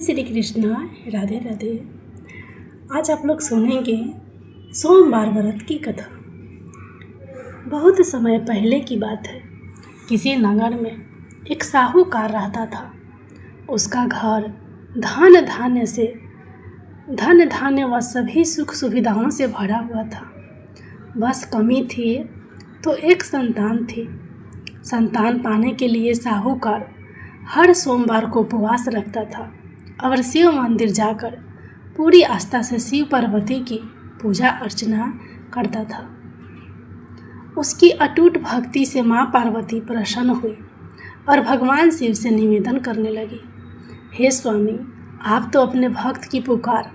श्री कृष्णा। राधे राधे। आज आप लोग सुनेंगे सोमवार व्रत की कथा। बहुत समय पहले की बात है। किसी नगर में एक साहूकार रहता था। उसका घर धन धान्य व सभी सुख सुविधाओं से भरा हुआ था। बस कमी थी तो एक संतान थी। संतान पाने के लिए साहूकार हर सोमवार को उपवास रखता था और शिव मंदिर जाकर पूरी आस्था से शिव पार्वती की पूजा अर्चना करता था। उसकी अटूट भक्ति से माँ पार्वती प्रसन्न हुई और भगवान शिव से निवेदन करने लगी, हे स्वामी, आप तो अपने भक्त की पुकार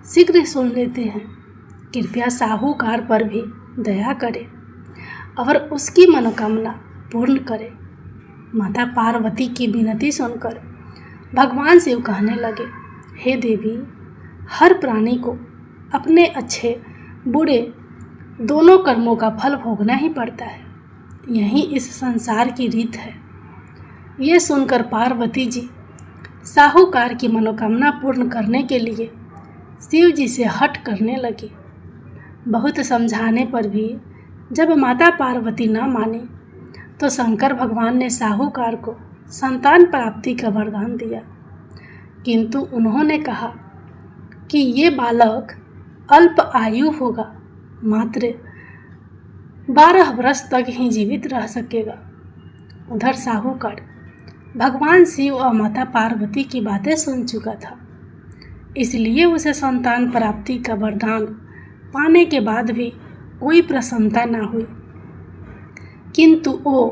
शीघ्र सुन लेते हैं। कृपया साहूकार पर भी दया करें और उसकी मनोकामना पूर्ण करें। माता पार्वती की विनती सुनकर भगवान शिव कहने लगे, हे देवी, हर प्राणी को अपने अच्छे बुरे दोनों कर्मों का फल भोगना ही पड़ता है। यही इस संसार की रीत है। ये सुनकर पार्वती जी साहूकार की मनोकामना पूर्ण करने के लिए शिव जी से हठ करने लगी। बहुत समझाने पर भी जब माता पार्वती न मानी तो शंकर भगवान ने साहूकार को संतान प्राप्ति का वरदान दिया, किंतु उन्होंने कहा कि ये बालक अल्प आयु होगा, मात्र 12 वर्ष तक ही जीवित रह सकेगा। उधर साहूकार भगवान शिव और माता पार्वती की बातें सुन चुका था, इसलिए उसे संतान प्राप्ति का वरदान पाने के बाद भी कोई प्रसन्नता न हुई, किंतु वो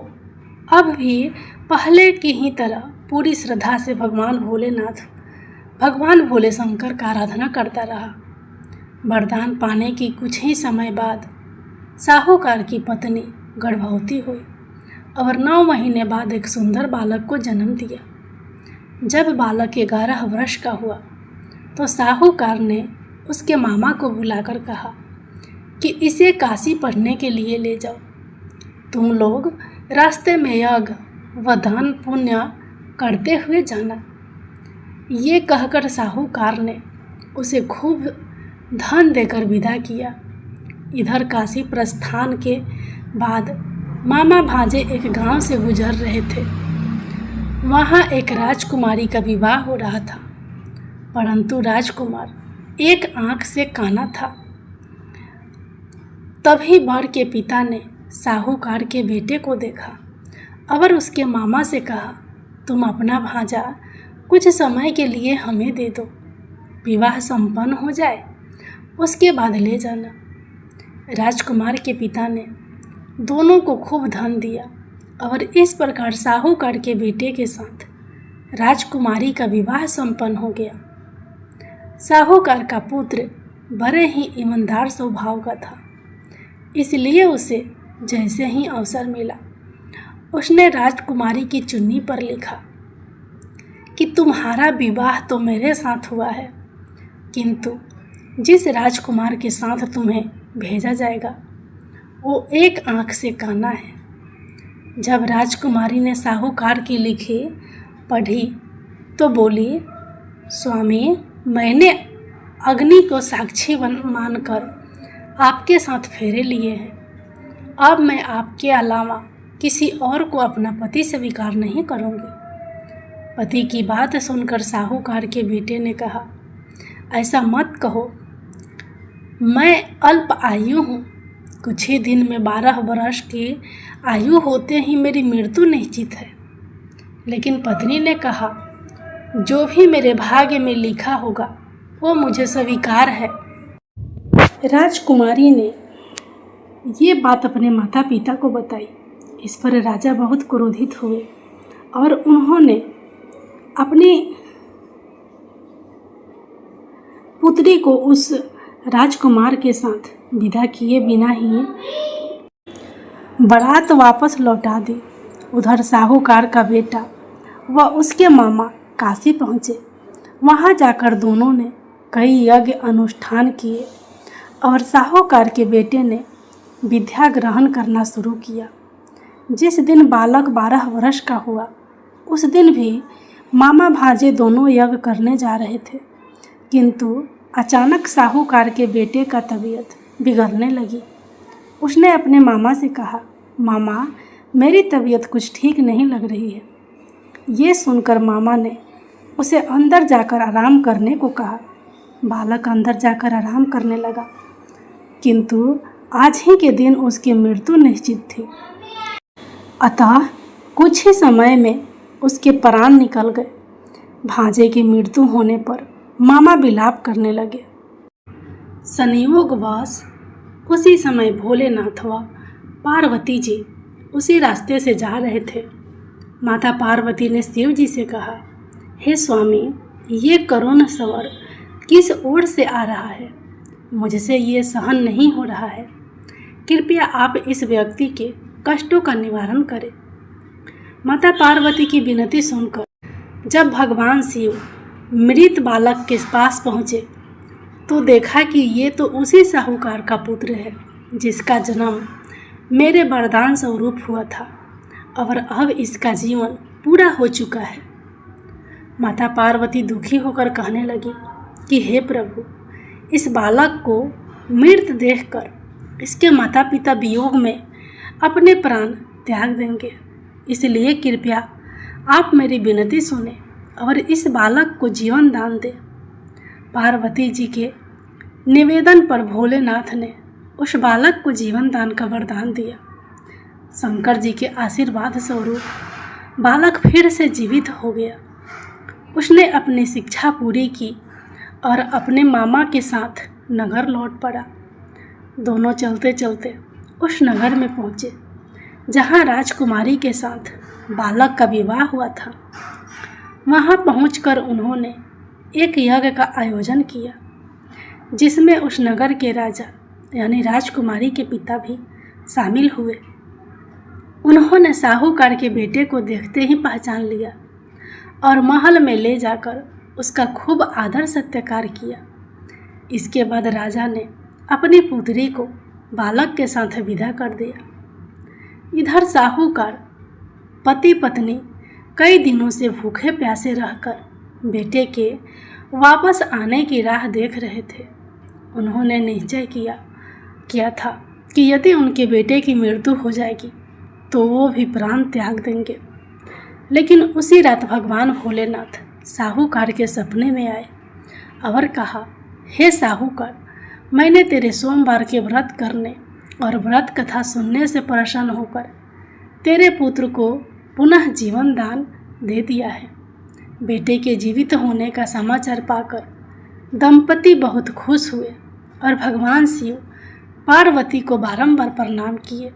अब भी पहले की ही तरह पूरी श्रद्धा से भगवान भोले शंकर का आराधना करता रहा। वरदान पाने की कुछ ही समय बाद साहूकार की पत्नी गर्भवती हुई और 9 महीने बाद एक सुंदर बालक को जन्म दिया। जब बालक 11 वर्ष का हुआ तो साहूकार ने उसके मामा को बुलाकर कहा कि इसे काशी पढ़ने के लिए ले जाओ। तुम लोग रास्ते में यज्ञ व दान पुण्य करते हुए जाना। ये कहकर साहूकार ने उसे खूब धन देकर विदा किया। इधर काशी प्रस्थान के बाद मामा भांजे एक गांव से गुजर रहे थे। वहां एक राजकुमारी का विवाह हो रहा था, परंतु राजकुमार एक आंख से काना था। तभी वर के पिता ने साहूकार के बेटे को देखा और उसके मामा से कहा, तुम अपना भांजा कुछ समय के लिए हमें दे दो, विवाह संपन्न हो जाए उसके बाद ले जाना। राजकुमार के पिता ने दोनों को खूब धन दिया और इस प्रकार साहूकार के बेटे के साथ राजकुमारी का विवाह संपन्न हो गया। साहूकार का पुत्र बड़े ही ईमानदार स्वभाव का था, इसलिए उसे जैसे ही अवसर मिला उसने राजकुमारी की चुन्नी पर लिखा कि तुम्हारा विवाह तो मेरे साथ हुआ है, किंतु जिस राजकुमार के साथ तुम्हें भेजा जाएगा वो एक आंख से काना है। जब राजकुमारी ने साहूकार की लिखी पढ़ी तो बोली, स्वामी, मैंने अग्नि को साक्षी मानकर आपके साथ फेरे लिए हैं। अब मैं आपके अलावा किसी और को अपना पति स्वीकार नहीं करूंगी। पति की बात सुनकर साहूकार के बेटे ने कहा, ऐसा मत कहो, मैं अल्प आयु हूँ। कुछ ही दिन में 12 वर्ष की आयु होते ही मेरी मृत्यु निश्चित है। लेकिन पत्नी ने कहा, जो भी मेरे भाग्य में लिखा होगा वो मुझे स्वीकार है। राजकुमारी ने ये बात अपने माता पिता को बताई। इस पर राजा बहुत क्रोधित हुए और उन्होंने अपनी पुत्री को उस राजकुमार के साथ विदा किए बिना ही बारात वापस लौटा दी। उधर साहूकार का बेटा व उसके मामा काशी पहुँचे। वहाँ जाकर दोनों ने कई यज्ञ अनुष्ठान किए और साहूकार के बेटे ने विद्या ग्रहण करना शुरू किया। जिस दिन बालक 12 वर्ष का हुआ उस दिन भी मामा भांजे दोनों यज्ञ करने जा रहे थे, किंतु अचानक साहूकार के बेटे का तबीयत बिगड़ने लगी। उसने अपने मामा से कहा, मामा, मेरी तबीयत कुछ ठीक नहीं लग रही है। ये सुनकर मामा ने उसे अंदर जाकर आराम करने को कहा। बालक अंदर जाकर आराम करने लगा, किंतु आज ही के दिन उसकी मृत्यु निश्चित थी। अतः कुछ ही समय में उसके प्राण निकल गए। भांजे की मृत्यु होने पर मामा विलाप करने लगे। संयोगवश उसी समय भोलेनाथ व पार्वती जी उसी रास्ते से जा रहे थे। माता पार्वती ने शिव जी से कहा, हे स्वामी, ये करुण स्वर किस ओर से आ रहा है? मुझसे ये सहन नहीं हो रहा है। कृपया आप इस व्यक्ति के कष्टों का निवारण करें। माता पार्वती की विनती सुनकर जब भगवान शिव मृत बालक के पास पहुँचे तो देखा कि ये तो उसी साहूकार का पुत्र है जिसका जन्म मेरे वरदान स्वरूप हुआ था और अब इसका जीवन पूरा हो चुका है। माता पार्वती दुखी होकर कहने लगी कि हे प्रभु, इस बालक को मृत देखकर इसके माता पिता वियोग में अपने प्राण त्याग देंगे, इसलिए कृपया आप मेरी विनती सुने और इस बालक को जीवन दान दें। पार्वती जी के निवेदन पर भोलेनाथ ने उस बालक को जीवन दान का वरदान दिया। शंकर जी के आशीर्वाद स्वरूप बालक फिर से जीवित हो गया। उसने अपनी शिक्षा पूरी की और अपने मामा के साथ नगर लौट पड़ा। दोनों चलते चलते उस नगर में पहुँचे जहाँ राजकुमारी के साथ बालक का विवाह हुआ था। वहाँ पहुंचकर उन्होंने एक यज्ञ का आयोजन किया जिसमें उस नगर के राजा यानी राजकुमारी के पिता भी शामिल हुए। उन्होंने साहूकार के बेटे को देखते ही पहचान लिया और महल में ले जाकर उसका खूब आदर सत्कार किया। इसके बाद राजा ने अपनी पुत्री को बालक के साथ विदा कर दिया। इधर साहूकार पति पत्नी कई दिनों से भूखे प्यासे रहकर बेटे के वापस आने की राह देख रहे थे। उन्होंने निश्चय किया था कि यदि उनके बेटे की मृत्यु हो जाएगी तो वो भी प्राण त्याग देंगे। लेकिन उसी रात भगवान भोलेनाथ साहूकार के सपने में आए और कहा, हे साहूकार, मैंने तेरे सोमवार के व्रत करने और व्रत कथा सुनने से प्रसन्न होकर तेरे पुत्र को पुनः जीवन दान दे दिया है। बेटे के जीवित होने का समाचार पाकर दंपति बहुत खुश हुए और भगवान शिव पार्वती को बारंबार प्रणाम किए।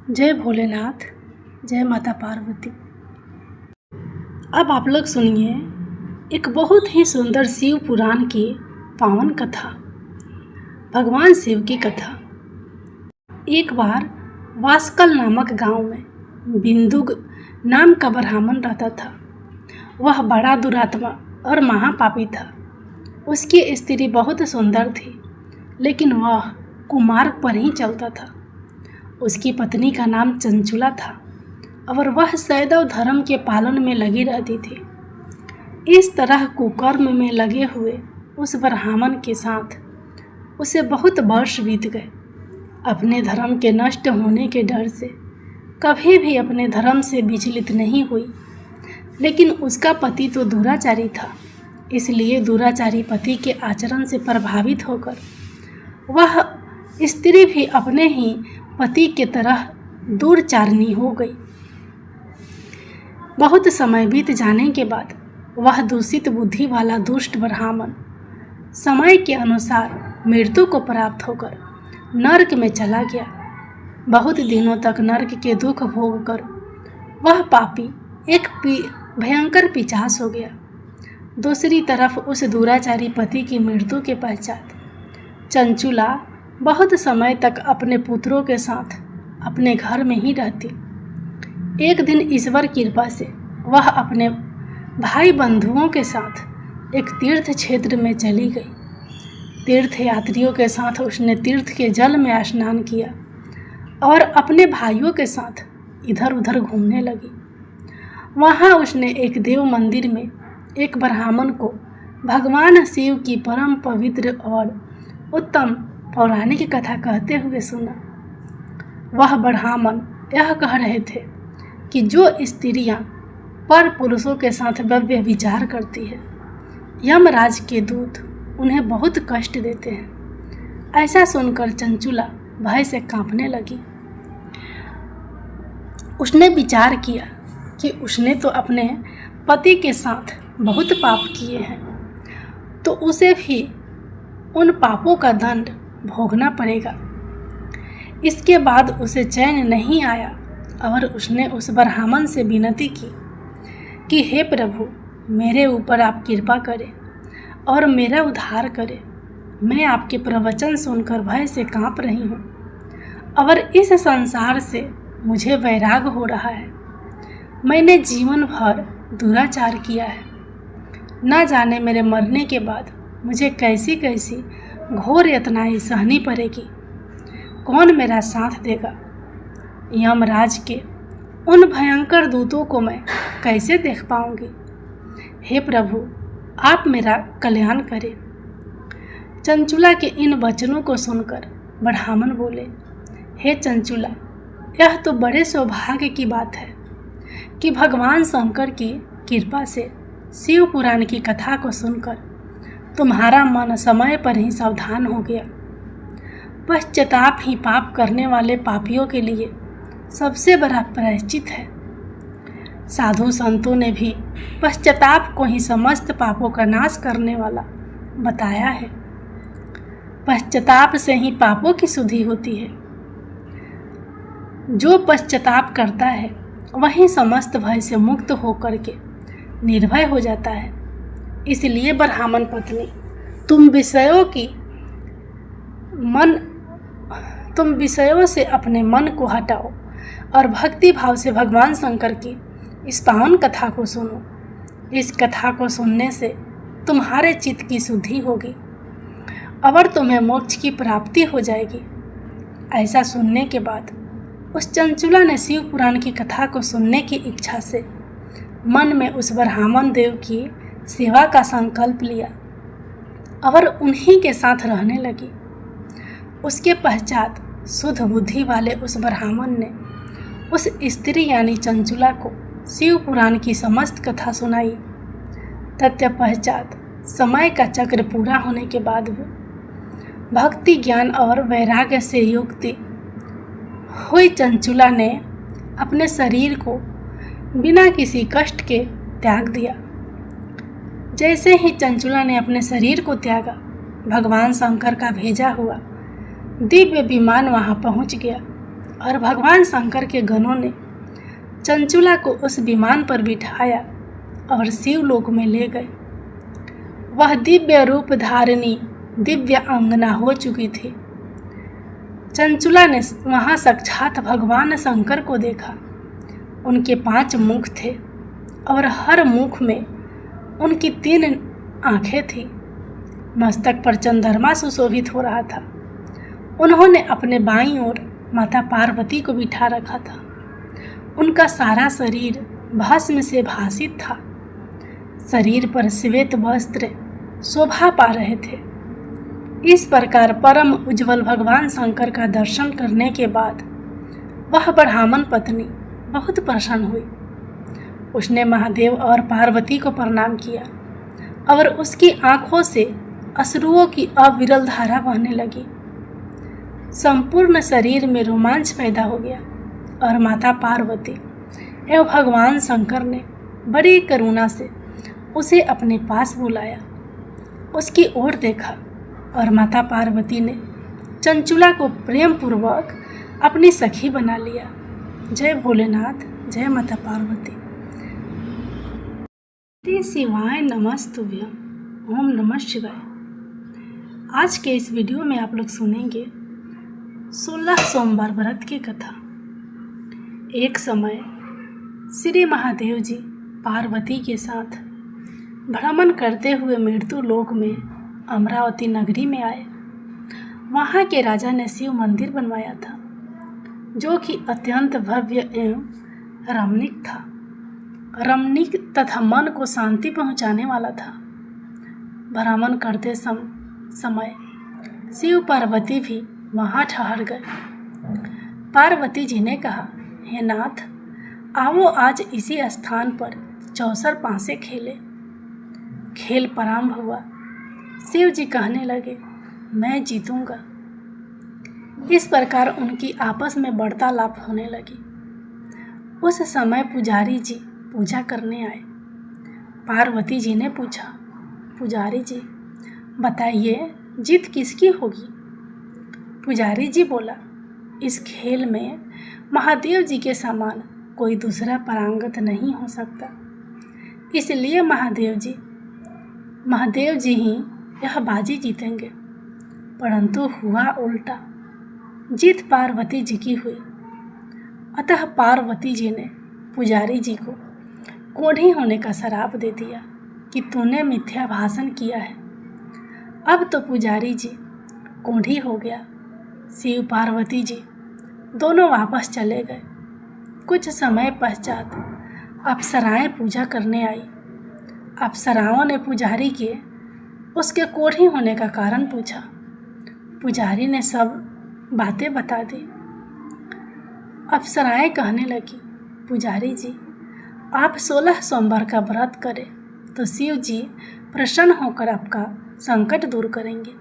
जय भोलेनाथ, जय माता पार्वती। अब आप लोग सुनिए एक बहुत ही सुंदर शिव पुराण की पावन कथा, भगवान शिव की कथा। एक बार वास्कल नामक गांव में बिंदुक नाम का ब्राह्मण रहता था। वह बड़ा दुरात्मा और महापापी था। उसकी स्त्री बहुत सुंदर थी, लेकिन वह कुमार्ग पर ही चलता था। उसकी पत्नी का नाम चंचुला था और वह सैदव धर्म के पालन में लगी रहती थी। इस तरह कुकर्म में लगे हुए उस ब्राह्मण के साथ उसे बहुत वर्ष बीत गए। अपने धर्म के नष्ट होने के डर से कभी भी अपने धर्म से विचलित नहीं हुई। लेकिन उसका पति तो दुराचारी था, इसलिए दुराचारी पति के आचरण से प्रभावित होकर वह स्त्री भी अपने ही पति की तरह दुराचारिणी हो गई। बहुत समय बीत जाने के बाद वह दूषित बुद्धि वाला दुष्ट ब्राह्मण समय के अनुसार मृत्यु को प्राप्त होकर नरक में चला गया। बहुत दिनों तक नरक के दुख भोग कर वह पापी एक भयंकर पिशाच हो गया। दूसरी तरफ उस दुराचारी पति की मृत्यु के पश्चात चंचुला बहुत समय तक अपने पुत्रों के साथ अपने घर में ही रहती। एक दिन ईश्वर कृपा से वह अपने भाई बंधुओं के साथ एक तीर्थ क्षेत्र में चली गई। तीर्थ यात्रियों के साथ उसने तीर्थ के जल में स्नान किया और अपने भाइयों के साथ इधर उधर घूमने लगी। वहाँ उसने एक देव मंदिर में एक ब्राह्मण को भगवान शिव की परम पवित्र और उत्तम पौराणिक कथा कहते हुए सुना। वह ब्राह्मण यह कह रहे थे कि जो स्त्रियां पर पुरुषों के साथ व्यभिचार करती है, यमराज के दूत उन्हें बहुत कष्ट देते हैं। ऐसा सुनकर चंचुला भय से कांपने लगी। उसने विचार किया कि उसने तो अपने पति के साथ बहुत पाप किए हैं, तो उसे भी उन पापों का दंड भोगना पड़ेगा। इसके बाद उसे चैन नहीं आया और उसने उस ब्राह्मण से विनती की कि हे प्रभु, मेरे ऊपर आप कृपा करें और मेरा उद्धार करें। मैं आपके प्रवचन सुनकर भय से कांप रही हूँ और इस संसार से मुझे वैराग हो रहा है। मैंने जीवन भर दुराचार किया है। ना जाने मेरे मरने के बाद मुझे कैसी कैसी घोर यातनाएं सहनी पड़ेगी। कौन मेरा साथ देगा? यमराज के उन भयंकर दूतों को मैं कैसे देख पाऊंगी? हे प्रभु, आप मेरा कल्याण करें। चंचुला के इन वचनों को सुनकर ब्राह्मण बोले, हे चंचुला, यह तो बड़े सौभाग्य की बात है कि भगवान शंकर की कृपा से शिव पुराण की कथा को सुनकर तुम्हारा मन समय पर ही सावधान हो गया। पश्चाताप ही पाप करने वाले पापियों के लिए सबसे बड़ा प्रायश्चित है। साधु संतों ने भी पश्चाताप को ही समस्त पापों का नाश करने वाला बताया है। पश्चाताप से ही पापों की शुद्धि होती है। जो पश्चाताप करता है वही समस्त भय से मुक्त होकर के निर्भय हो जाता है। इसलिए ब्राह्मण पत्नी, तुम विषयों से अपने मन को हटाओ और भक्ति भाव से भगवान शंकर की इस पावन कथा को सुनो। इस कथा को सुनने से तुम्हारे चित्त की शुद्धि होगी और तुम्हें मोक्ष की प्राप्ति हो जाएगी। ऐसा सुनने के बाद उस चंचुला ने शिव पुराण की कथा को सुनने की इच्छा से मन में उस ब्राह्मण देव की सेवा का संकल्प लिया और उन्हीं के साथ रहने लगी। उसके पश्चात शुद्ध बुद्धि वाले उस ब्राह्मण ने उस स्त्री यानी चंचुला को शिव पुराण की समस्त कथा सुनाई। तत्पश्चात समय का चक्र पूरा होने के बाद वो भक्ति, ज्ञान और वैराग्य से युक्त हुई चंचुला ने अपने शरीर को बिना किसी कष्ट के त्याग दिया। जैसे ही चंचुला ने अपने शरीर को त्यागा, भगवान शंकर का भेजा हुआ दिव्य विमान वहां पहुंच गया और भगवान शंकर के गणों ने चंचुला को उस विमान पर बिठाया और शिवलोक में ले गए। वह दिव्य रूप धारिणी दिव्य अंगना हो चुकी थी। चंचुला ने वहां साक्षात भगवान शंकर को देखा। उनके 5 मुख थे और हर मुख में उनकी 3 आंखें थी। मस्तक पर चंद्रमा सुशोभित हो रहा था। उन्होंने अपने बाईं ओर माता पार्वती को बिठा रखा था। उनका सारा शरीर भस्म से भासित था। शरीर पर श्वेत वस्त्र शोभा पा रहे थे। इस प्रकार परम उज्जवल भगवान शंकर का दर्शन करने के बाद वह ब्राह्मण पत्नी बहुत प्रसन्न हुई। उसने महादेव और पार्वती को प्रणाम किया और उसकी आंखों से अश्रुओं की अविरल धारा बहने लगी। संपूर्ण शरीर में रोमांच पैदा हो गया और माता पार्वती एवं भगवान शंकर ने बड़ी करुणा से उसे अपने पास बुलाया। उसकी ओर देखा और माता पार्वती ने चंचुला को प्रेम पूर्वक अपनी सखी बना लिया। जय भोलेनाथ, जय माता पार्वती। श्री शिवाय नमस्तुभ्यम। ओम नमः शिवाय। आज के इस वीडियो में आप लोग सुनेंगे 16 सोमवार व्रत की कथा। एक समय श्री महादेव जी पार्वती के साथ भ्रमण करते हुए मृत्यु लोक में अमरावती नगरी में आए। वहाँ के राजा ने शिव मंदिर बनवाया था, जो कि अत्यंत भव्य एवं रमणीक था। रमणीक तथा मन को शांति पहुंचाने वाला था। भ्रमण करते समय शिव पार्वती भी वहां ठहर गए। पार्वती जी ने कहा, हे नाथ, आओ आज इसी स्थान पर चौसर पासे खेले। खेल प्रारंभ हुआ। शिव जी कहने लगे, मैं जीतूंगा। इस प्रकार उनकी आपस में वार्तालाप होने लगी। उस समय पुजारी जी पूजा करने आए। पार्वती जी ने पूछा, पुजारी जी बताइए जीत किसकी होगी? पुजारी जी बोला, इस खेल में महादेव जी के समान कोई दूसरा पारंगत नहीं हो सकता, इसलिए महादेव जी ही यह बाजी जीतेंगे। परंतु हुआ उल्टा, जीत पार्वती जी की हुई। अतः पार्वती जी ने पुजारी जी को कोढ़ी होने का श्राप दे दिया कि तूने मिथ्या भाषण किया है। अब तो पुजारी जी कोढ़ी हो गया। शिव पार्वती जी दोनों वापस चले गए। कुछ समय पश्चात अप्सराएं पूजा करने आई। अप्सराओं ने पुजारी के उसके कोढ़ी होने का कारण पूछा। पुजारी ने सब बातें बता दी। अप्सराएं कहने लगी, पुजारी जी आप 16 सोमवार का व्रत करें तो शिव जी प्रसन्न होकर आपका संकट दूर करेंगे।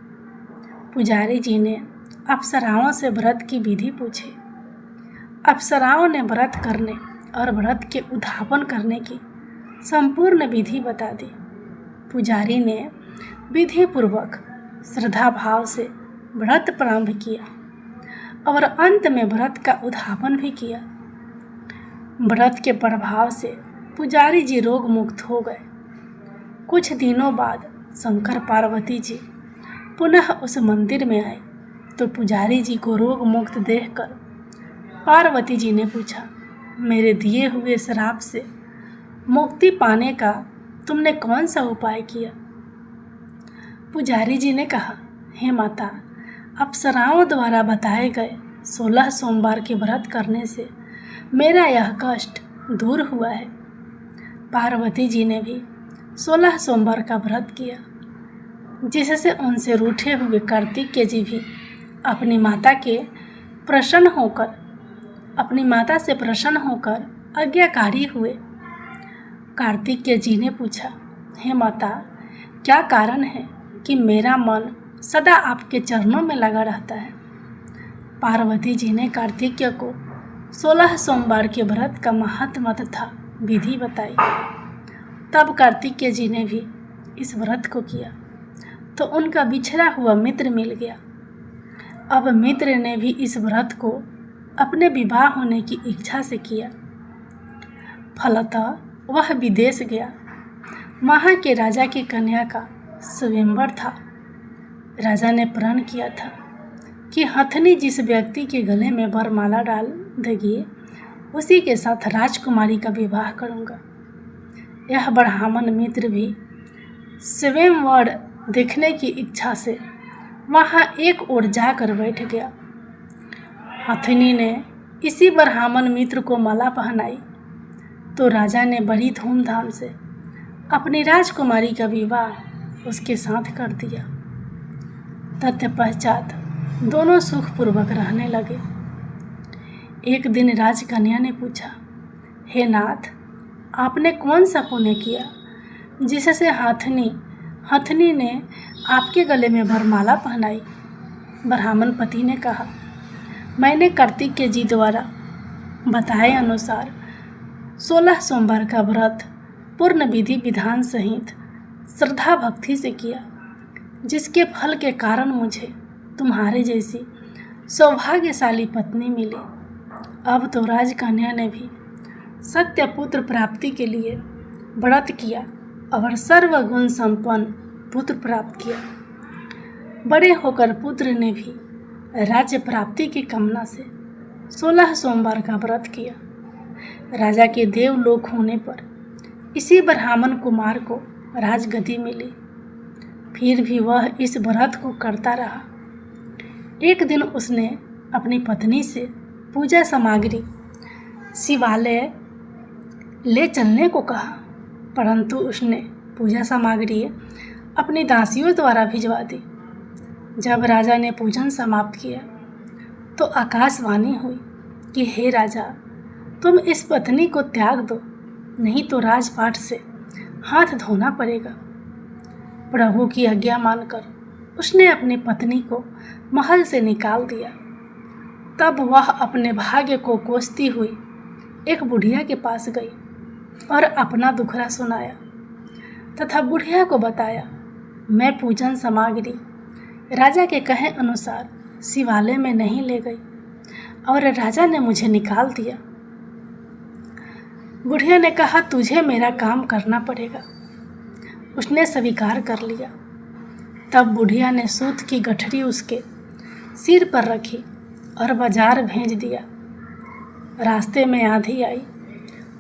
पुजारी जी ने अप्सराओं से व्रत की विधि पूछी। अप्सराओं ने व्रत करने और व्रत के उद्यापन करने की संपूर्ण विधि बता दी। पुजारी ने विधि पूर्वक श्रद्धा भाव से व्रत प्रारंभ किया और अंत में व्रत का उद्यापन भी किया। व्रत के प्रभाव से पुजारी जी रोग मुक्त हो गए। कुछ दिनों बाद शंकर पार्वती जी पुनः उस मंदिर में आए तो पुजारी जी को रोग मुक्त देखकर पार्वती जी ने पूछा, मेरे दिए हुए श्राप से मुक्ति पाने का तुमने कौन सा उपाय किया? पुजारी जी ने कहा, हे माता, अप्सराओं द्वारा बताए गए 16 सोमवार के व्रत करने से मेरा यह कष्ट दूर हुआ है। पार्वती जी ने भी 16 सोमवार का व्रत किया, जिससे उनसे रूठे हुए कार्तिकेय जी भी अपनी माता से प्रसन्न होकर आज्ञाकारी हुए। कार्तिकेय जी ने पूछा, हे माता, क्या कारण है कि मेरा मन सदा आपके चरणों में लगा रहता है? पार्वती जी ने कार्तिकेय को 16 सोमवार के व्रत का महत्व तथा विधि बताई। तब कार्तिकेय जी ने भी इस व्रत को किया तो उनका बिछड़ा हुआ मित्र मिल गया। अब मित्र ने भी इस व्रत को अपने विवाह होने की इच्छा से किया। फलतः वह विदेश गया। वहाँ के राजा की कन्या का स्वयंवर था। राजा ने प्रण किया था कि हथनी जिस व्यक्ति के गले में वरमाला डाल देगी उसी के साथ राजकुमारी का विवाह करूँगा। यह ब्राह्मण मित्र भी स्वयंवर देखने की इच्छा से वहाँ एक ओर जाकर बैठ गया। हथनी ने इसी ब्राह्मण मित्र को माला पहनाई तो राजा ने बड़ी धूमधाम से अपनी राजकुमारी का विवाह उसके साथ कर दिया। तत्पश्चात दोनों सुखपूर्वक रहने लगे। एक दिन राजकन्या ने पूछा, हे नाथ, आपने कौन सा पुण्य किया जिससे हथनी ने आपके गले में वरमाला पहनाई? ब्राह्मण पति ने कहा, मैंने कार्तिकेय जी द्वारा बताए अनुसार 16 सोमवार का व्रत पूर्ण विधि विधान सहित श्रद्धा भक्ति से किया, जिसके फल के कारण मुझे तुम्हारे जैसी सौभाग्यशाली पत्नी मिली। अब तो राजकन्या ने भी सत्य पुत्र प्राप्ति के लिए व्रत किया और सर्वगुण संपन्न पुत्र प्राप्त किया। बड़े होकर पुत्र ने भी राज्य प्राप्ति की कामना से 16 सोमवार का व्रत किया। राजा के देवलोक होने पर इसी ब्राह्मण कुमार को राजगद्दी मिली। फिर भी वह इस व्रत को करता रहा। एक दिन उसने अपनी पत्नी से पूजा सामग्री शिवालय ले चलने को कहा, परंतु उसने पूजा सामग्री अपनी दासियों द्वारा भिजवा दी। जब राजा ने पूजन समाप्त किया तो आकाशवाणी हुई कि हे राजा, तुम इस पत्नी को त्याग दो, नहीं तो राजपाट से हाथ धोना पड़ेगा। प्रभु की आज्ञा मानकर उसने अपनी पत्नी को महल से निकाल दिया। तब वह अपने भाग्य को कोसती हुई एक बुढ़िया के पास गई और अपना दुखड़ा सुनाया तथा बुढ़िया को बताया, मैं पूजन सामग्री राजा के कहे अनुसार शिवालय में नहीं ले गई और राजा ने मुझे निकाल दिया। बुढ़िया ने कहा, तुझे मेरा काम करना पड़ेगा। उसने स्वीकार कर लिया। तब बुढ़िया ने सूत की गठरी उसके सिर पर रखी और बाजार भेज दिया। रास्ते में आंधी आई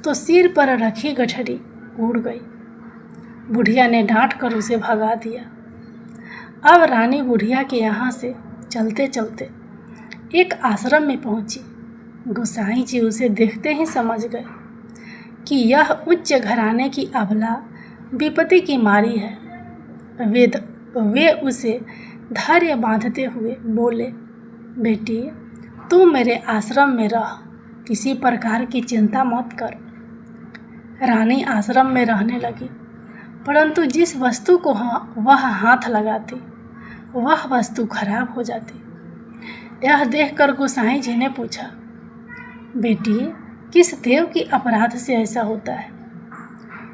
तो सिर पर रखी गठरी उड़ गई। बुढ़िया ने डांट कर उसे भगा दिया। अब रानी बुढ़िया के यहाँ से चलते चलते एक आश्रम में पहुंची। गोसाई जी उसे देखते ही समझ गए कि यह उच्च घराने की अबला विपत्ति की मारी है। वे उसे धैर्य बांधते हुए बोले, बेटी, तू मेरे आश्रम में रह, किसी प्रकार की चिंता मत कर। रानी आश्रम में रहने लगी, परंतु जिस वस्तु को वह हाथ लगाती वह वस्तु खराब हो जाती। यह देखकर गोसाई जी ने पूछा, बेटी, किस देव की अपराध से ऐसा होता है?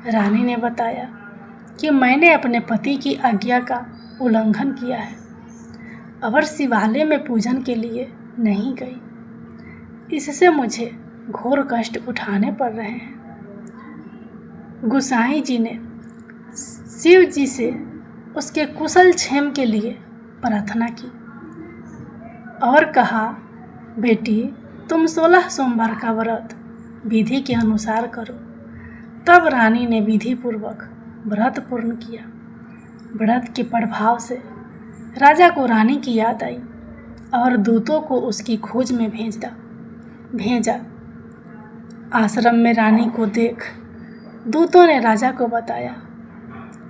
रानी ने बताया कि मैंने अपने पति की आज्ञा का उल्लंघन किया है और शिवालय में पूजन के लिए नहीं गई। इससे मुझे घोर कष्ट उठाने पड़ रहे हैं। गोसाई जी ने शिव जी से उसके कुशल क्षेम के लिए प्रार्थना की और कहा, बेटी, तुम 16 सोमवार का व्रत विधि के अनुसार करो। तब रानी ने विधि पूर्वक व्रत पूर्ण किया। व्रत के प्रभाव से राजा को रानी की याद आई और दूतों को उसकी खोज में भेजा। आश्रम में रानी को देख दूतों ने राजा को बताया।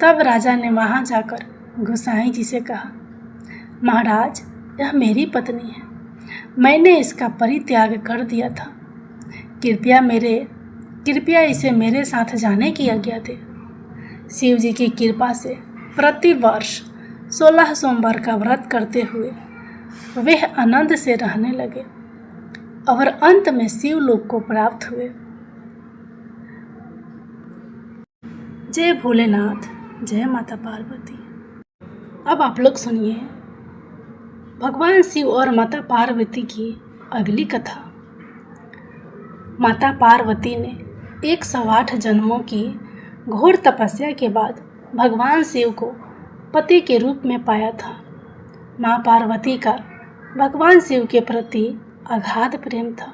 तब राजा ने वहाँ जाकर गोसाई जी से कहा, महाराज, यह मेरी पत्नी है, मैंने इसका परित्याग कर दिया था। कृपया इसे मेरे साथ जाने की आज्ञा दे। शिव जी की कृपा से प्रति वर्ष 16 सोमवार का व्रत करते हुए वे आनंद से रहने लगे और अंत में शिवलोक को प्राप्त हुए। जय भोलेनाथ, जय माता पार्वती। अब आप लोग सुनिए भगवान शिव और माता पार्वती की अगली कथा। माता पार्वती ने 108 जन्मों की घोर तपस्या के बाद भगवान शिव को पति के रूप में पाया था। माँ पार्वती का भगवान शिव के प्रति अगाध प्रेम था।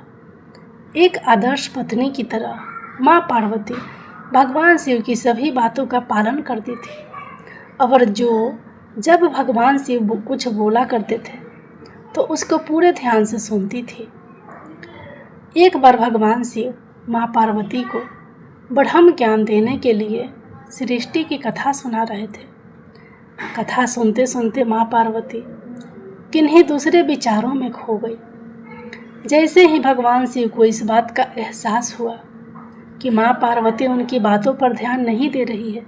एक आदर्श पत्नी की तरह माँ पार्वती भगवान शिव की सभी बातों का पालन करती थी और जब भगवान शिव कुछ बोला करते थे तो उसको पूरे ध्यान से सुनती थी। एक बार भगवान शिव माँ पार्वती को ब्रह्म ज्ञान देने के लिए सृष्टि की कथा सुना रहे थे। कथा सुनते सुनते माँ पार्वती किन्हीं दूसरे विचारों में खो गई। जैसे ही भगवान शिव को इस बात का एहसास हुआ कि माँ पार्वती उनकी बातों पर ध्यान नहीं दे रही है,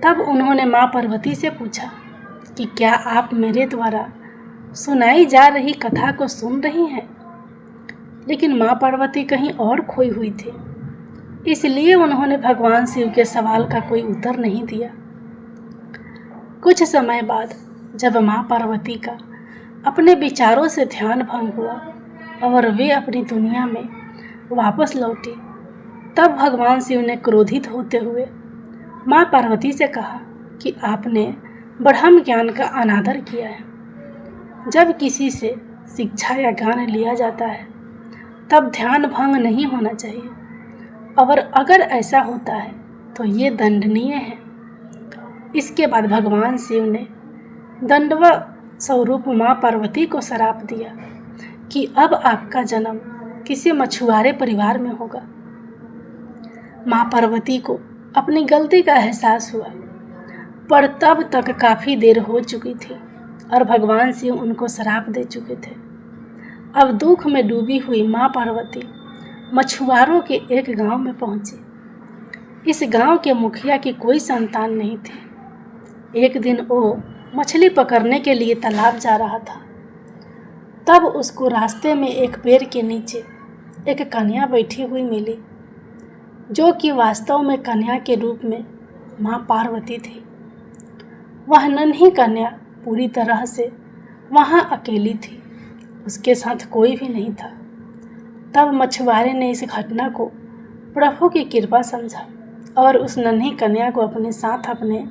तब उन्होंने माँ पार्वती से पूछा कि क्या आप मेरे द्वारा सुनाई जा रही कथा को सुन रही हैं? लेकिन माँ पार्वती कहीं और खोई हुई थी, इसलिए उन्होंने भगवान शिव के सवाल का कोई उत्तर नहीं दिया। कुछ समय बाद जब माँ पार्वती का अपने विचारों से ध्यान भंग हुआ और वे अपनी दुनिया में वापस लौटी, तब भगवान शिव ने क्रोधित होते हुए माँ पार्वती से कहा कि आपने ब्रह्म ज्ञान का अनादर किया है। जब किसी से शिक्षा या ज्ञान लिया जाता है तब ध्यान भंग नहीं होना चाहिए, और अगर ऐसा होता है तो ये दंडनीय है। इसके बाद भगवान शिव ने दंडवत स्वरूप माँ पार्वती को श्राप दिया कि अब आपका जन्म किसी मछुआरे परिवार में होगा। माँ पार्वती को अपनी गलती का एहसास हुआ, पर तब तक काफ़ी देर हो चुकी थी और भगवान शिव उनको श्राप दे चुके थे। अब दुख में डूबी हुई माँ पार्वती मछुआरों के एक गांव में पहुंची। इस गांव के मुखिया की कोई संतान नहीं थी। एक दिन वो मछली पकड़ने के लिए तालाब जा रहा था। तब उसको रास्ते में एक पेड़ के नीचे एक कन्या बैठी हुई मिली, जो कि वास्तव में कन्या के रूप में माँ पार्वती थी। वह नन्ही कन्या पूरी तरह से वहाँ अकेली थी, उसके साथ कोई भी नहीं था। तब मछुआरे ने इस घटना को प्रभु की कृपा समझा और उस नन्ही कन्या को अपने साथ अपने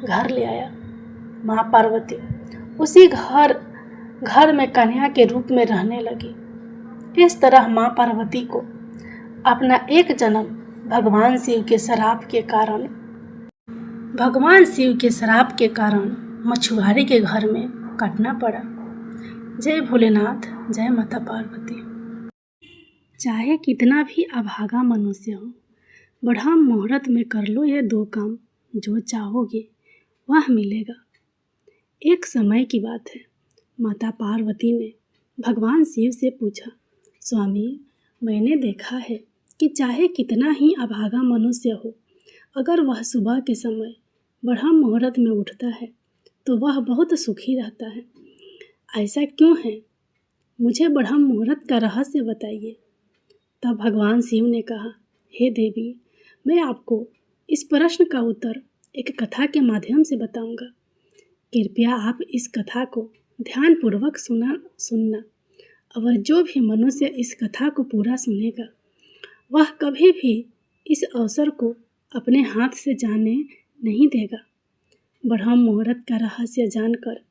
घर ले आया। माँ पार्वती उसी घर में कन्या के रूप में रहने लगी। इस तरह माँ पार्वती को अपना एक जन्म भगवान शिव के श्राप के कारण मछुआरे के घर में काटना पड़ा। जय भोलेनाथ, जय माता पार्वती। चाहे कितना भी अभागा मनुष्य हो, ब्रह्म मुहूर्त में कर लो ये 2 काम, जो चाहोगे वह मिलेगा। एक समय की बात है, माता पार्वती ने भगवान शिव से पूछा, स्वामी, मैंने देखा है कि चाहे कितना ही अभागा मनुष्य हो, अगर वह सुबह के समय ब्रह्म मुहूर्त में उठता है तो वह बहुत सुखी रहता है। ऐसा क्यों है? मुझे ब्रह्म मुहूर्त का रहस्य बताइए। तब भगवान शिव ने कहा, हे देवी, मैं आपको इस प्रश्न का उत्तर एक कथा के माध्यम से बताऊंगा। कृपया आप इस कथा को ध्यानपूर्वक सुनना। और जो भी मनुष्य इस कथा को पूरा सुनेगा, वह कभी भी इस अवसर को अपने हाथ से जाने नहीं देगा। ब्रह्म मुहूर्त का रहस्य जानकर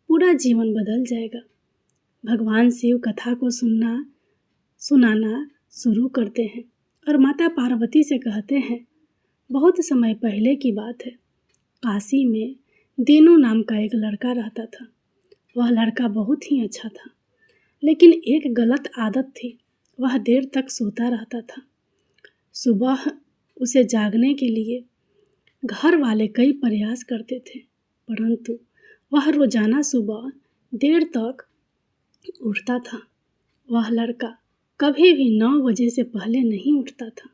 पूरा जीवन बदल जाएगा। भगवान शिव कथा को सुनाना शुरू करते हैं और माता पार्वती से कहते हैं, बहुत समय पहले की बात है, काशी में दीनू नाम का एक लड़का रहता था। वह लड़का बहुत ही अच्छा था, लेकिन एक गलत आदत थी, वह देर तक सोता रहता था। सुबह उसे जागने के लिए घर वाले कई प्रयास करते थे, परंतु वह रोजाना सुबह देर तक उठता था। वह लड़का कभी भी 9 बजे से पहले नहीं उठता था।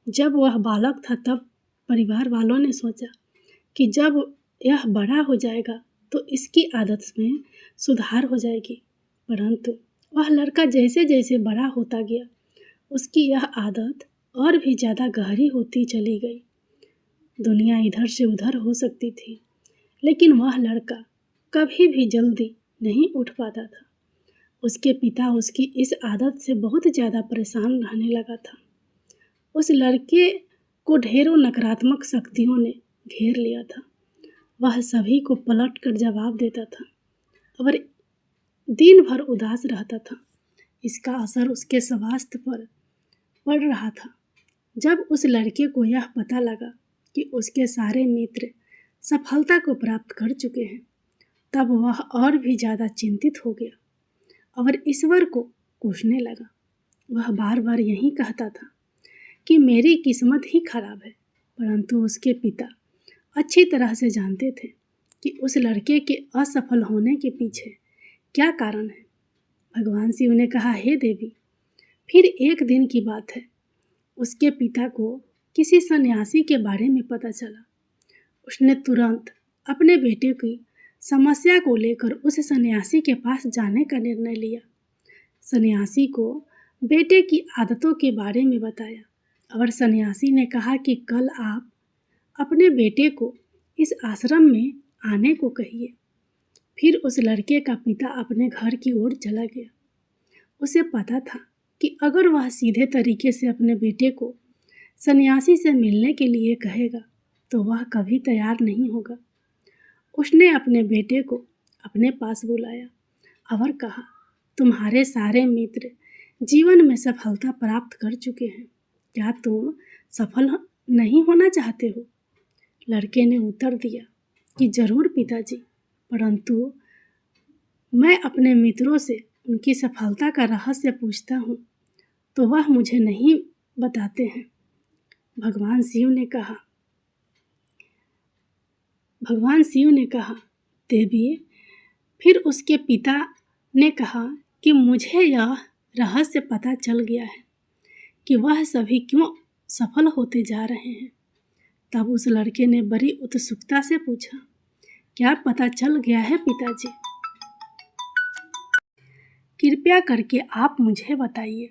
जब वह बालक था तब परिवार वालों ने सोचा कि जब यह बड़ा हो जाएगा तो इसकी आदत में सुधार हो जाएगी, परंतु वह लड़का जैसे जैसे बड़ा होता गया, उसकी यह आदत और भी ज़्यादा गहरी होती चली गई। दुनिया इधर से उधर हो सकती थी, लेकिन वह लड़का कभी भी जल्दी नहीं उठ पाता था। उसके पिता उसकी इस आदत से बहुत ज़्यादा परेशान रहने लगा था। उस लड़के को ढेरों नकारात्मक शक्तियों ने घेर लिया था। वह सभी को पलट कर जवाब देता था और दिन भर उदास रहता था। इसका असर उसके स्वास्थ्य पर पड़ रहा था। जब उस लड़के को यह पता लगा कि उसके सारे मित्र सफलता को प्राप्त कर चुके हैं, तब वह और भी ज़्यादा चिंतित हो गया और ईश्वर को कोसने लगा। वह बार बार यही कहता था कि मेरी किस्मत ही खराब है, परंतु उसके पिता अच्छी तरह से जानते थे कि उस लड़के के असफल होने के पीछे क्या कारण है। भगवान शिव ने कहा, हे देवी, फिर एक दिन की बात है, उसके पिता को किसी सन्यासी के बारे में पता चला। उसने तुरंत अपने बेटे की समस्या को लेकर उस सन्यासी के पास जाने का निर्णय लिया। सन्यासी को बेटे की आदतों के बारे में बताया और सन्यासी ने कहा कि कल आप अपने बेटे को इस आश्रम में आने को कहिए। फिर उस लड़के का पिता अपने घर की ओर चला गया। उसे पता था कि अगर वह सीधे तरीके से अपने बेटे को सन्यासी से मिलने के लिए कहेगा तो वह कभी तैयार नहीं होगा। उसने अपने बेटे को अपने पास बुलाया और कहा, तुम्हारे सारे मित्र जीवन में सफलता प्राप्त कर चुके हैं, क्या तुम सफल नहीं होना चाहते हो? लड़के ने उत्तर दिया कि जरूर पिताजी, परंतु मैं अपने मित्रों से उनकी सफलता का रहस्य पूछता हूँ तो वह मुझे नहीं बताते हैं। भगवान शिव ने कहा, देवी। फिर उसके पिता ने कहा कि मुझे यह रहस्य पता चल गया है कि वह सभी क्यों सफल होते जा रहे हैं। तब उस लड़के ने बड़ी उत्सुकता से पूछा, क्या पता चल गया है पिताजी? कृपया करके आप मुझे बताइए।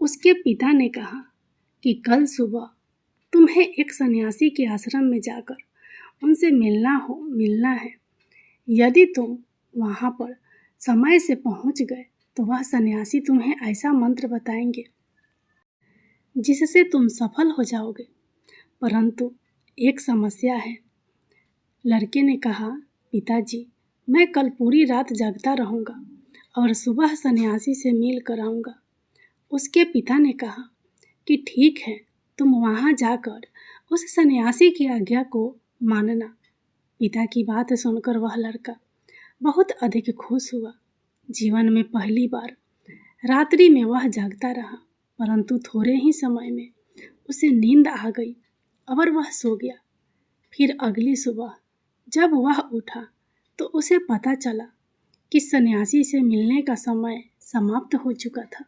उसके पिता ने कहा कि कल सुबह तुम्हें एक सन्यासी के आश्रम में जाकर उनसे मिलना है। यदि तुम वहाँ पर समय से पहुँच गए तो वह सन्यासी तुम्हें ऐसा मंत्र बताएंगे जिससे तुम सफल हो जाओगे। परंतु एक समस्या है। लड़के ने कहा, पिताजी, मैं कल पूरी रात जागता रहूँगा और सुबह सन्यासी से मिल कर आऊँगा। उसके पिता ने कहा कि ठीक है, तुम वहाँ जाकर उस सन्यासी की आज्ञा को मानना। पिता की बात सुनकर वह लड़का बहुत अधिक खुश हुआ। जीवन में पहली बार रात्रि में वह जागता रहा, परंतु थोड़े ही समय में उसे नींद आ गई और वह सो गया। फिर अगली सुबह जब वह उठा तो उसे पता चला कि सन्यासी से मिलने का समय समाप्त हो चुका था।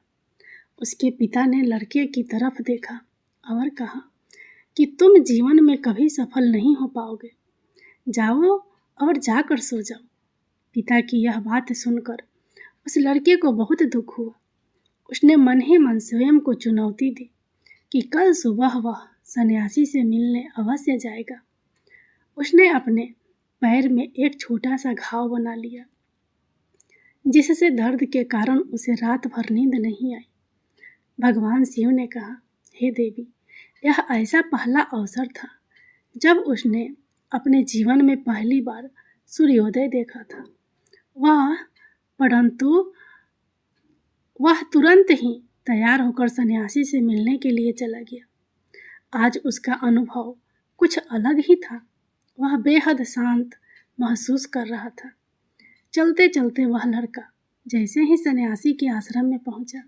उसके पिता ने लड़के की तरफ देखा और कहा कि तुम जीवन में कभी सफल नहीं हो पाओगे, जाओ और जाकर सो जाओ। पिता की यह बात सुनकर उस लड़के को बहुत दुख हुआ। उसने मन ही मन स्वयं को चुनौती दी कि कल सुबह वह सन्यासी से मिलने अवश्य जाएगा। उसने अपने पैर में एक छोटा सा घाव बना लिया, जिससे दर्द के कारण उसे रात भर नींद नहीं आई। भगवान शिव ने कहा, हे देवी, यह ऐसा पहला अवसर था जब उसने अपने जीवन में पहली बार सूर्योदय देखा था। परंतु वह तुरंत ही तैयार होकर सन्यासी से मिलने के लिए चला गया। आज उसका अनुभव कुछ अलग ही था। वह बेहद शांत महसूस कर रहा था। चलते चलते वह लड़का जैसे ही सन्यासी के आश्रम में पहुंचा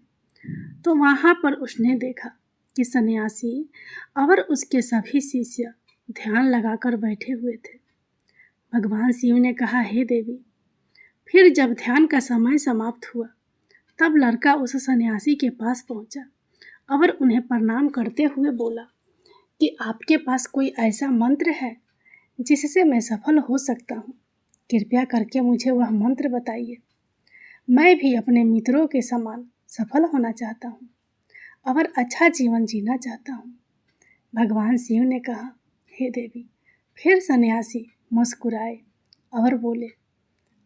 तो वहाँ पर उसने देखा कि सन्यासी और उसके सभी शिष्य ध्यान लगाकर बैठे हुए थे। भगवान शिव ने कहा, हे देवी। फिर जब ध्यान का समय समाप्त हुआ तब लड़का उस सन्यासी के पास पहुंचा और उन्हें प्रणाम करते हुए बोला कि आपके पास कोई ऐसा मंत्र है जिससे मैं सफल हो सकता हूँ। कृपया करके मुझे वह मंत्र बताइए। मैं भी अपने मित्रों के समान सफल होना चाहता हूँ और अच्छा जीवन जीना चाहता हूँ। भगवान शिव ने कहा, हे देवी। फिर सन्यासी मुस्कुराए और बोले,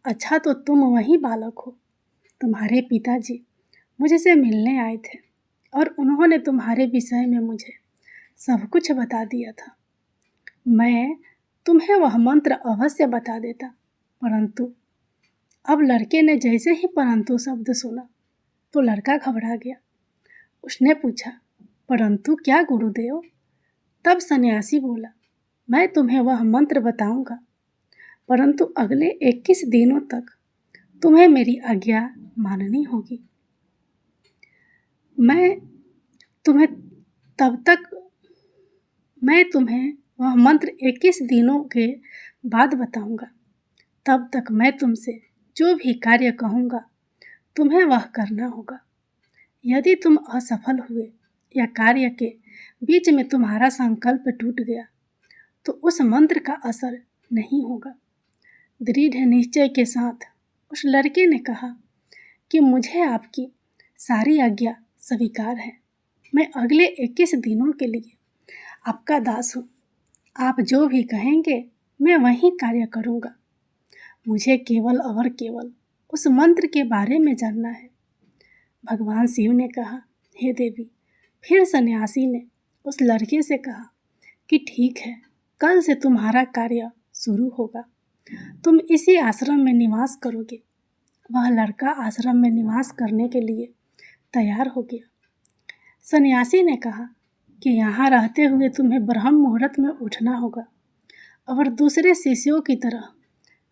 अच्छा तो तुम वही बालक हो। तुम्हारे पिताजी मुझसे मिलने आए थे और उन्होंने तुम्हारे विषय में मुझे सब कुछ बता दिया था। मैं तुम्हें वह मंत्र अवश्य बता देता, परंतु अब लड़के ने जैसे ही परंतु शब्द सुना तो लड़का घबरा गया। उसने पूछा, परंतु क्या गुरुदेव? तब सन्यासी बोला, मैं तुम्हें वह मंत्र बताऊंगा, परंतु अगले 21 दिनों तक तुम्हें मेरी आज्ञा माननी होगी। मैं तुम्हें वह मंत्र 21 दिनों के बाद बताऊंगा। तब तक मैं तुमसे जो भी कार्य कहूँगा तुम्हें वह करना होगा। यदि तुम असफल हुए या कार्य के बीच में तुम्हारा संकल्प टूट गया तो उस मंत्र का असर नहीं होगा। दृढ़ निश्चय के साथ उस लड़के ने कहा कि मुझे आपकी सारी आज्ञा स्वीकार है। मैं अगले 21 दिनों के लिए आपका दास हूँ। आप जो भी कहेंगे मैं वही कार्य करूँगा। मुझे केवल और केवल उस मंत्र के बारे में जानना है। भगवान शिव ने कहा, हे देवी। फिर सन्यासी ने उस लड़के से कहा कि ठीक है, कल से तुम्हारा कार्य शुरू होगा। तुम इसी आश्रम में निवास करोगे। वह लड़का आश्रम में निवास करने के लिए तैयार हो गया। सन्यासी ने कहा कि यहाँ रहते हुए तुम्हें ब्रह्म मुहूर्त में उठना होगा और दूसरे शिष्यों की तरह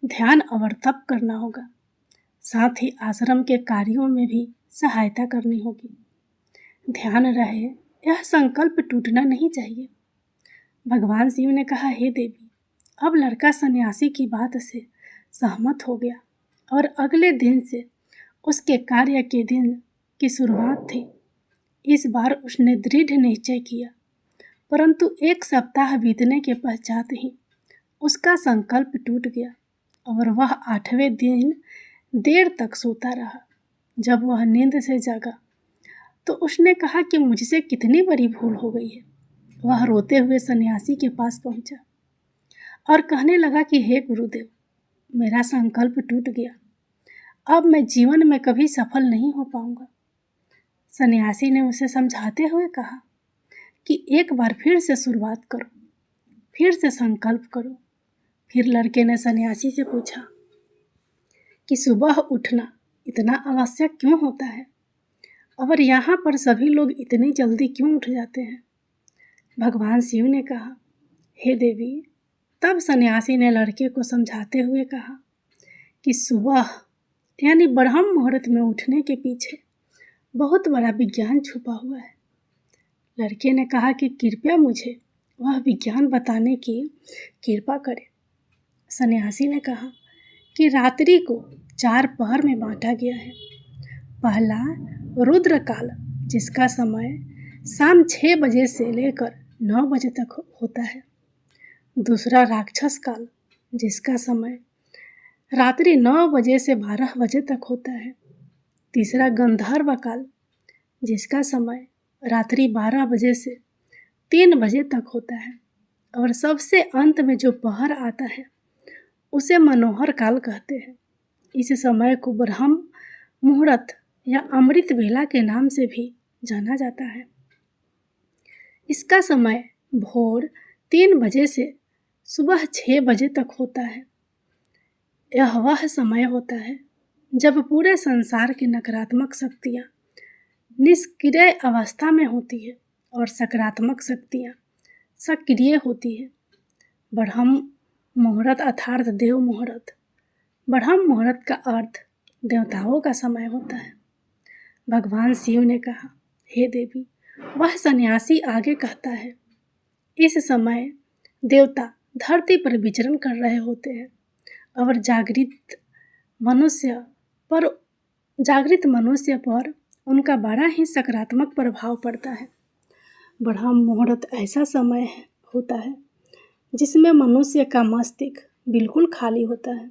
ध्यान और तप करना होगा। साथ ही आश्रम के कार्यों में भी सहायता करनी होगी। ध्यान रहे यह संकल्प टूटना नहीं चाहिए। भगवान शिव ने कहा, हे देवी, अब लड़का सन्यासी की बात से सहमत हो गया और अगले दिन से उसके कार्य के दिन की शुरुआत थी। इस बार उसने दृढ़ निश्चय किया, परंतु 1 सप्ताह बीतने के पश्चात ही उसका संकल्प टूट गया और वह 8वें दिन देर तक सोता रहा। जब वह नींद से जागा तो उसने कहा कि मुझसे कितनी बड़ी भूल हो गई है। वह रोते हुए सन्यासी के पास पहुंचा और कहने लगा कि हे गुरुदेव, मेरा संकल्प टूट गया, अब मैं जीवन में कभी सफल नहीं हो पाऊंगा। सन्यासी ने उसे समझाते हुए कहा कि एक बार फिर से शुरुआत करो, फिर से संकल्प करो। फिर लड़के ने सन्यासी से पूछा कि सुबह उठना इतना आवश्यक क्यों होता है और यहाँ पर सभी लोग इतनी जल्दी क्यों उठ जाते हैं। भगवान शिव ने कहा, हे देवी, तब सन्यासी ने लड़के को समझाते हुए कहा कि सुबह यानी ब्रह्म मुहूर्त में उठने के पीछे बहुत बड़ा विज्ञान छुपा हुआ है। लड़के ने कहा कि कृपया मुझे वह विज्ञान बताने की कृपा करें। सन्यासी ने कहा कि रात्रि को 4 पहर में बांटा गया है। पहला रुद्र काल, जिसका समय शाम 6 बजे से लेकर 9 बजे तक होता है। दूसरा राक्षस काल, जिसका समय रात्रि 9 बजे से 12 बजे तक होता है। तीसरा गंधर्व काल, जिसका समय रात्रि 12 बजे से 3 बजे तक होता है। और सबसे अंत में जो पहर आता है उसे मनोहर काल कहते हैं। इस समय को ब्रह्म मुहूर्त या अमृत वेला के नाम से भी जाना जाता है। इसका समय भोर 3 बजे से सुबह 6 बजे तक होता है। यह वह समय होता है जब पूरे संसार की नकारात्मक शक्तियाँ निष्क्रिय अवस्था में होती है और सकारात्मक शक्तियाँ सक्रिय होती है। ब्रह्म मुहूर्त अर्थात देव मुहूर्त। ब्रह्म मुहूर्त का अर्थ देवताओं का समय होता है। भगवान शिव ने कहा, हे देवी, वह सन्यासी आगे कहता है, इस समय देवता धरती पर विचरण कर रहे होते हैं और जागृत मनुष्य पर उनका बड़ा ही सकारात्मक प्रभाव पड़ता है। ब्रह्म मुहूर्त ऐसा समय होता है जिसमें मनुष्य का मस्तिष्क बिल्कुल खाली होता है,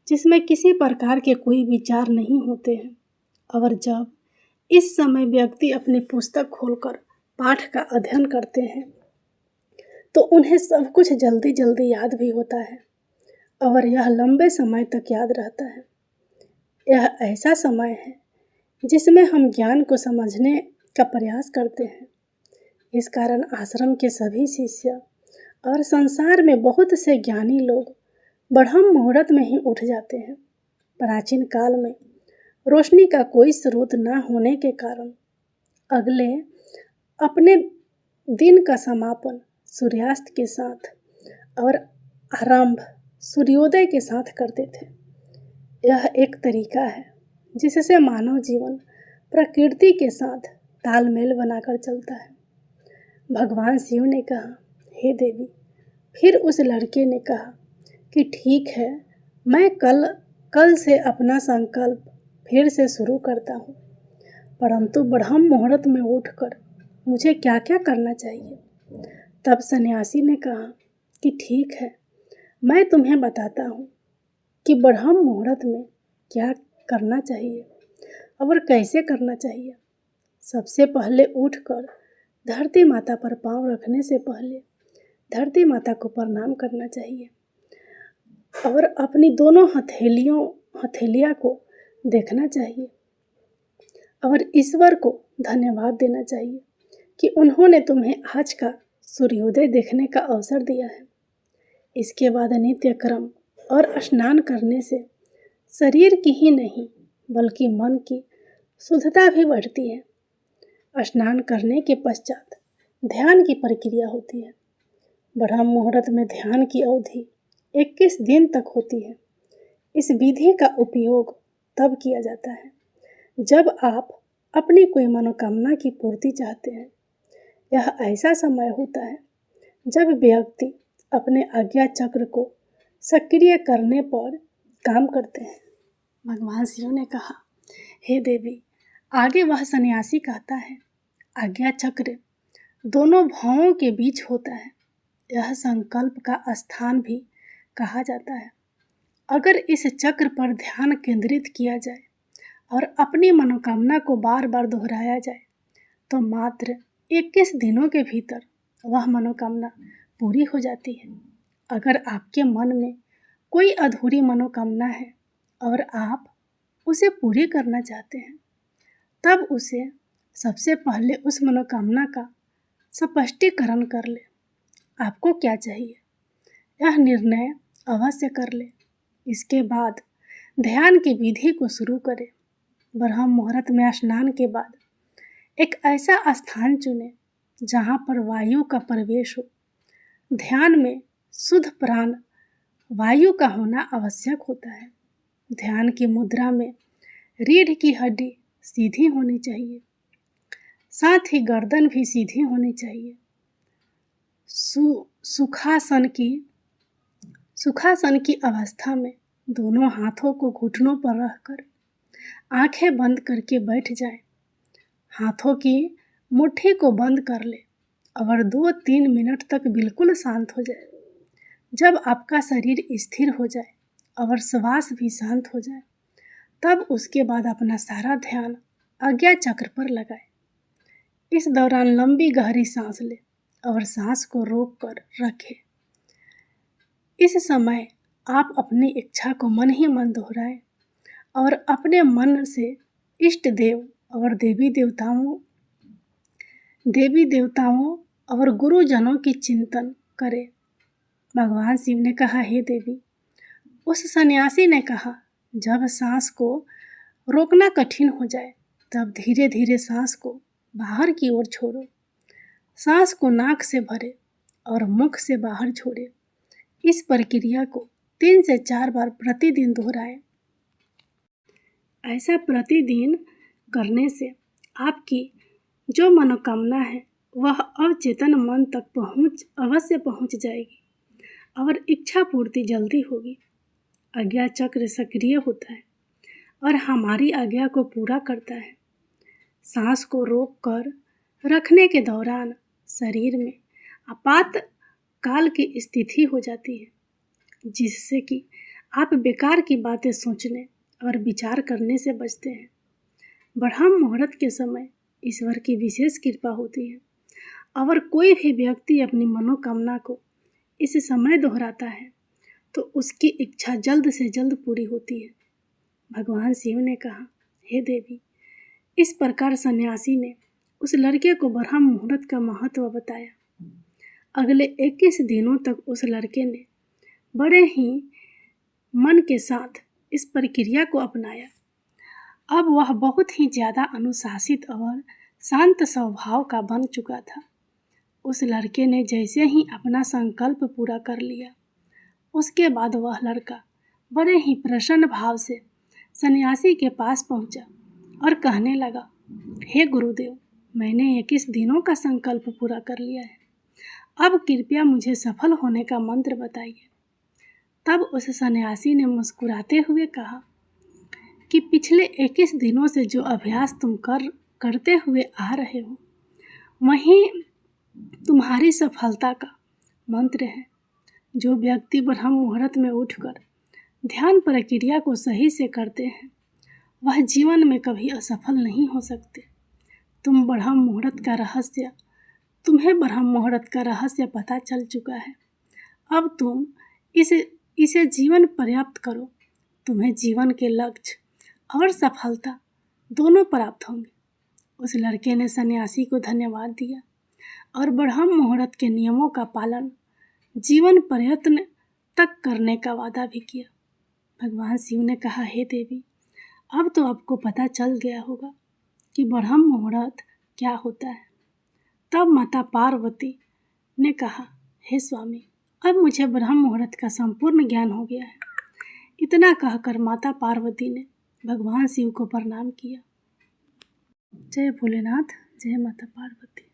जिसमें किसी प्रकार के कोई विचार नहीं होते हैं। और जब इस समय व्यक्ति अपनी पुस्तक खोलकर पाठ का अध्ययन करते हैं तो उन्हें सब कुछ जल्दी जल्दी याद भी होता है और यह लंबे समय तक याद रहता है। यह ऐसा समय है जिसमें हम ज्ञान को समझने का प्रयास करते हैं। इस कारण आश्रम के सभी शिष्य और संसार में बहुत से ज्ञानी लोग ब्रह्म मुहूर्त में ही उठ जाते हैं। प्राचीन काल में रोशनी का कोई स्रोत न होने के कारण अगले अपने दिन का समापन सूर्यास्त के साथ और आरंभ सूर्योदय के साथ करते थे। यह एक तरीका है जिससे मानव जीवन प्रकृति के साथ तालमेल बनाकर चलता है। भगवान शिव ने कहा, हे देवी। फिर उस लड़के ने कहा कि ठीक है, मैं कल से अपना संकल्प फिर से शुरू करता हूँ, परंतु ब्रह्म मुहूर्त में उठकर मुझे क्या क्या करना चाहिए। तब सन्यासी ने कहा कि ठीक है, मैं तुम्हें बताता हूँ कि ब्रह्म मुहूर्त में क्या करना चाहिए और कैसे करना चाहिए। सबसे पहले उठकर धरती माता पर पाँव रखने से पहले धरती माता को प्रणाम करना चाहिए और अपनी दोनों हथेलियाँ को देखना चाहिए और ईश्वर को धन्यवाद देना चाहिए कि उन्होंने तुम्हें आज का सूर्योदय देखने का अवसर दिया है। इसके बाद नित्य कर्म और स्नान करने से शरीर की ही नहीं बल्कि मन की शुद्धता भी बढ़ती है। स्नान करने के पश्चात ध्यान की प्रक्रिया होती है। ब्रह्म मुहूर्त में ध्यान की अवधि 21 दिन तक होती है। इस विधि का उपयोग तब किया जाता है जब आप अपनी कोई मनोकामना की पूर्ति चाहते हैं यह ऐसा समय होता है जब व्यक्ति अपने आज्ञा चक्र को सक्रिय करने पर काम करते हैं। भगवान शिव ने कहा, हे देवी, आगे वह सन्यासी कहता है, आज्ञा चक्र दोनों भावों के बीच होता है। यह संकल्प का स्थान भी कहा जाता है। अगर इस चक्र पर ध्यान केंद्रित किया जाए और अपनी मनोकामना को बार बार दोहराया जाए तो मात्र 21 दिनों के भीतर वह मनोकामना पूरी हो जाती है। अगर आपके मन में कोई अधूरी मनोकामना है और आप उसे पूरी करना चाहते हैं, तब उसे सबसे पहले उस मनोकामना का स्पष्टीकरण कर ले। आपको क्या चाहिए, यह निर्णय अवश्य कर ले। इसके बाद ध्यान की विधि को शुरू करें। ब्रह्म मुहूर्त में स्नान के बाद एक ऐसा स्थान चुनें जहाँ पर वायु का प्रवेश हो। ध्यान में शुद्ध प्राण वायु का होना आवश्यक होता है। ध्यान की मुद्रा में रीढ़ की हड्डी सीधी होनी चाहिए, साथ ही गर्दन भी सीधी होनी चाहिए। सुखासन की अवस्था में दोनों हाथों को घुटनों पर रखकर आंखें बंद करके बैठ जाएं। हाथों की मुट्ठी को बंद कर ले और 2-3 मिनट तक बिल्कुल शांत हो जाए। जब आपका शरीर स्थिर हो जाए और श्वास भी शांत हो जाए, तब उसके बाद अपना सारा ध्यान आज्ञा चक्र पर लगाए। इस दौरान लंबी गहरी सांस ले और सांस को रोक कर रखें। इस समय आप अपनी इच्छा को मन ही मन दोहराएं और अपने मन से इष्ट देव और देवी देवताओं और गुरुजनों की चिंतन करें। भगवान शिव ने कहा, हे देवी, उस सन्यासी ने कहा, जब सांस को रोकना कठिन हो जाए तब धीरे धीरे सांस को बाहर की ओर छोड़ो। सांस को नाक से भरे और मुख से बाहर छोड़े। इस प्रक्रिया को 3 से 4 बार प्रतिदिन दोहराएं। ऐसा प्रतिदिन करने से आपकी जो मनोकामना है वह अवचेतन मन तक अवश्य पहुंच जाएगी और इच्छा पूर्ति जल्दी होगी। आज्ञा चक्र सक्रिय होता है और हमारी आज्ञा को पूरा करता है। सांस को रोक कर रखने के दौरान शरीर में आपातकाल की स्थिति हो जाती है, जिससे कि आप बेकार की बातें सोचने और विचार करने से बचते हैं। ब्रह्म मुहूर्त के समय ईश्वर की विशेष कृपा होती है और कोई भी व्यक्ति अपनी मनोकामना को इस समय दोहराता है तो उसकी इच्छा जल्द से जल्द पूरी होती है। भगवान शिव ने कहा, हे देवी, इस प्रकार सन्यासी ने उस लड़के को ब्रह्म मुहूर्त का महत्व बताया। अगले 21 दिनों तक उस लड़के ने बड़े ही मन के साथ इस प्रक्रिया को अपनाया। अब वह बहुत ही ज़्यादा अनुशासित और शांत स्वभाव का बन चुका था। उस लड़के ने जैसे ही अपना संकल्प पूरा कर लिया, उसके बाद वह लड़का बड़े ही प्रसन्न भाव से सन्यासी के पास पहुंचा और कहने लगा, हे गुरुदेव, मैंने 21 दिनों का संकल्प पूरा कर लिया है। अब कृपया मुझे सफल होने का मंत्र बताइए। तब उस सन्यासी ने मुस्कुराते हुए कहा कि पिछले 21 दिनों से जो अभ्यास तुम करते हुए आ रहे हो, वही तुम्हारी सफलता का मंत्र है। जो व्यक्ति ब्रह्म मुहूर्त में उठकर ध्यान प्रक्रिया को सही से करते हैं, वह जीवन में कभी असफल नहीं हो सकते। तुम्हें ब्रह्म मुहूर्त का रहस्य पता चल चुका है। अब तुम इसे जीवन पर्याप्त करो। तुम्हें जीवन के लक्ष्य और सफलता दोनों प्राप्त होंगे। उस लड़के ने सन्यासी को धन्यवाद दिया और ब्रह्म मुहूर्त के नियमों का पालन जीवन प्रयत्न तक करने का वादा भी किया। भगवान शिव ने कहा, हे देवी, अब तो आपको पता चल गया होगा कि ब्रह्म मुहूर्त क्या होता है। तब माता पार्वती ने कहा, हे स्वामी, अब मुझे ब्रह्म मुहूर्त का संपूर्ण ज्ञान हो गया है। इतना कहकर माता पार्वती ने भगवान शिव को प्रणाम किया। जय भोलेनाथ, जय माता पार्वती।